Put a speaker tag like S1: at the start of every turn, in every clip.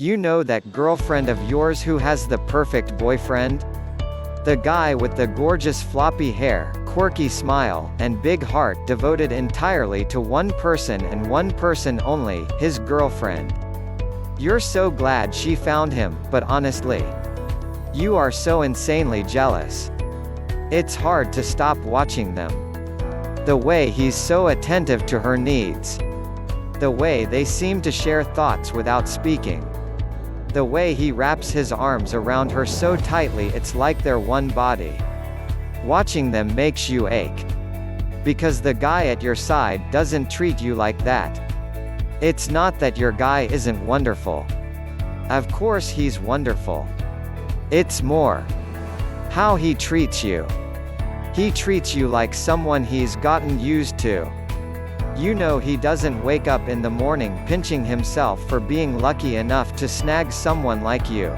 S1: You know that girlfriend of yours who has the perfect boyfriend? The guy with the gorgeous floppy hair, quirky smile, and big heart devoted entirely to one person and one person only, his girlfriend. You're so glad she found him, but honestly, you are so insanely jealous. It's hard to stop watching them. The way he's so attentive to her needs. The way they seem to share thoughts without speaking. The way he wraps his arms around her so tightly it's like they're one body. Watching them makes you ache. Because the guy at your side doesn't treat you like that. It's not that your guy isn't wonderful. Of course he's wonderful. It's more how he treats you. He treats you like someone he's gotten used to. You know he doesn't wake up in the morning pinching himself for being lucky enough to snag someone like you.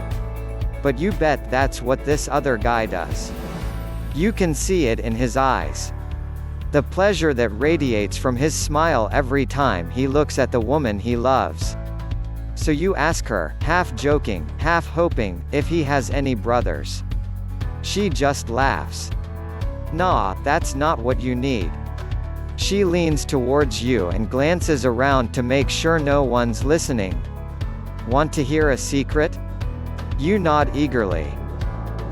S1: But you bet that's what this other guy does. You can see it in his eyes. The pleasure that radiates from his smile every time he looks at the woman he loves. So you ask her, half joking, half hoping, if he has any brothers. She just laughs. Nah, that's not what you need. She leans towards you and glances around to make sure no one's listening. Want to hear a secret? You nod eagerly.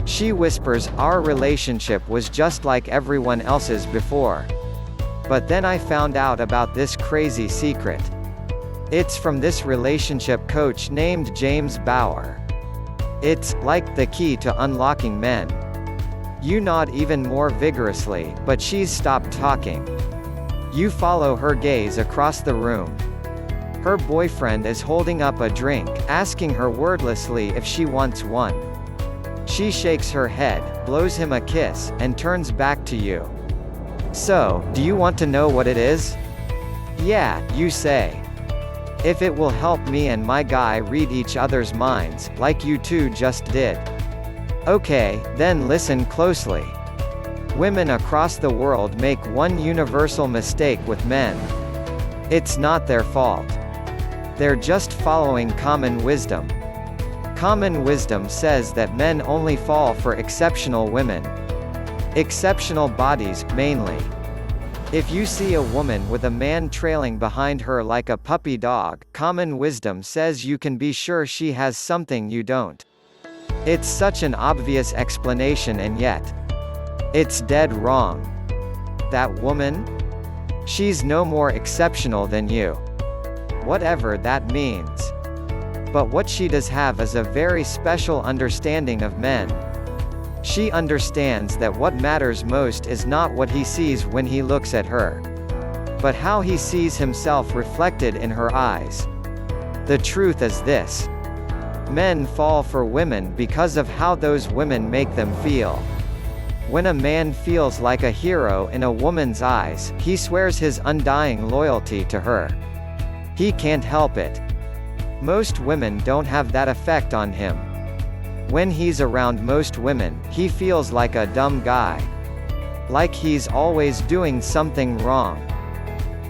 S1: She whispers, our relationship was just like everyone else's before. But then I found out about this crazy secret. It's from this relationship coach named James Bauer. It's like the key to unlocking men. You nod even more vigorously, but she's stopped talking. You follow her gaze across the room. Her boyfriend is holding up a drink, asking her wordlessly if she wants one. She shakes her head, blows him a kiss, and turns back to you. So, do you want to know what it is? Yeah, you say. If it will help me and my guy read each other's minds, like you two just did. Okay, then listen closely. Women across the world make one universal mistake with men. It's not their fault. They're just following common wisdom. Common wisdom says that men only fall for exceptional women. Exceptional bodies, mainly. If you see a woman with a man trailing behind her like a puppy dog, common wisdom says you can be sure she has something you don't. It's such an obvious explanation and yet, it's dead wrong. That woman? She's no more exceptional than you. Whatever that means. But what she does have is a very special understanding of men. She understands that what matters most is not what he sees when he looks at her, but how he sees himself reflected in her eyes. The truth is this. Men fall for women because of how those women make them feel. When a man feels like a hero in a woman's eyes, he swears his undying loyalty to her. He can't help it. Most women don't have that effect on him. When he's around most women, he feels like a dumb guy. Like he's always doing something wrong.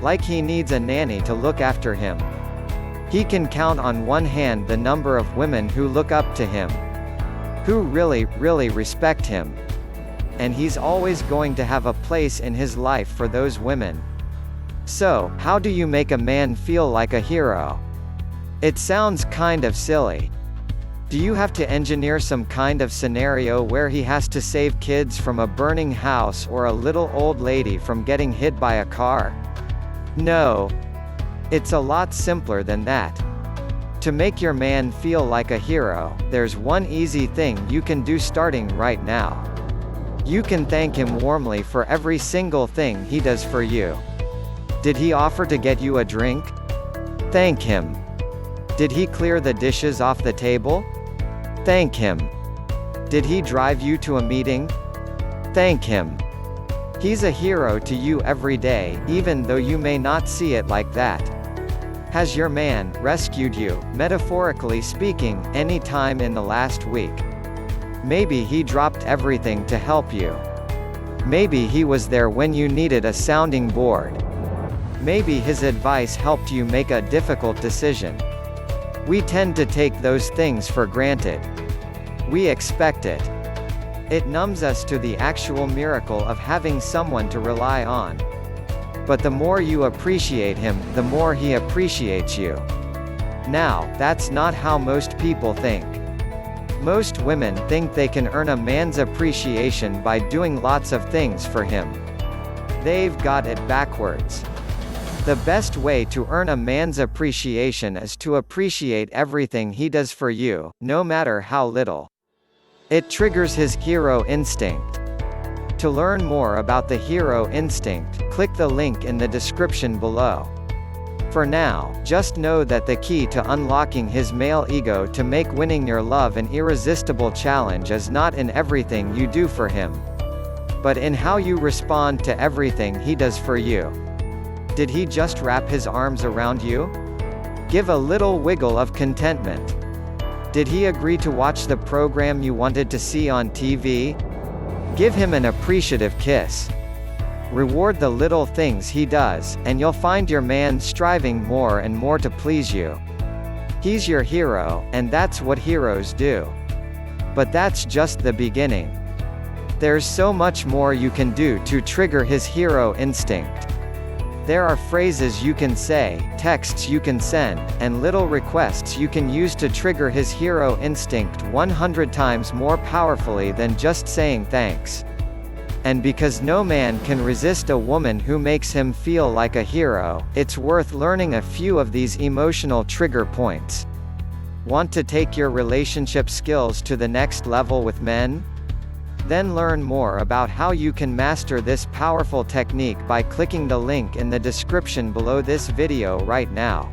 S1: Like he needs a nanny to look after him. He can count on one hand the number of women who look up to him. Who really, really respect him. And he's always going to have a place in his life for those women. So, how do you make a man feel like a hero? It sounds kind of silly. Do you have to engineer some kind of scenario where he has to save kids from a burning house or a little old lady from getting hit by a car? No. It's a lot simpler than that. To make your man feel like a hero, there's one easy thing you can do starting right now. You can thank him warmly for every single thing he does for you. Did he offer to get you a drink? Thank him. Did he clear the dishes off the table? Thank him. Did he drive you to a meeting? Thank him. He's a hero to you every day, even though you may not see it like that. Has your man rescued you, metaphorically speaking, any time in the last week? Maybe he dropped everything to help you. Maybe he was there when you needed a sounding board. Maybe his advice helped you make a difficult decision. We tend to take those things for granted. We expect it. It numbs us to the actual miracle of having someone to rely on. But the more you appreciate him, the more he appreciates you. Now, that's not how most people think. Most women think they can earn a man's appreciation by doing lots of things for him. They've got it backwards. The best way to earn a man's appreciation is to appreciate everything he does for you, no matter how little. It triggers his hero instinct. To learn more about the hero instinct, click the link in the description below. For now, just know that the key to unlocking his male ego to make winning your love an irresistible challenge is not in everything you do for him, but in how you respond to everything he does for you. Did he just wrap his arms around you? Give a little wiggle of contentment. Did he agree to watch the program you wanted to see on TV? Give him an appreciative kiss. Reward the little things he does, and you'll find your man striving more and more to please you. He's your hero, and that's what heroes do. But that's just the beginning. There's so much more you can do to trigger his hero instinct. There are phrases you can say, texts you can send, and little requests you can use to trigger his hero instinct 100 times more powerfully than just saying thanks. And because no man can resist a woman who makes him feel like a hero, it's worth learning a few of these emotional trigger points. Want to take your relationship skills to the next level with men? Then learn more about how you can master this powerful technique by clicking the link in the description below this video right now.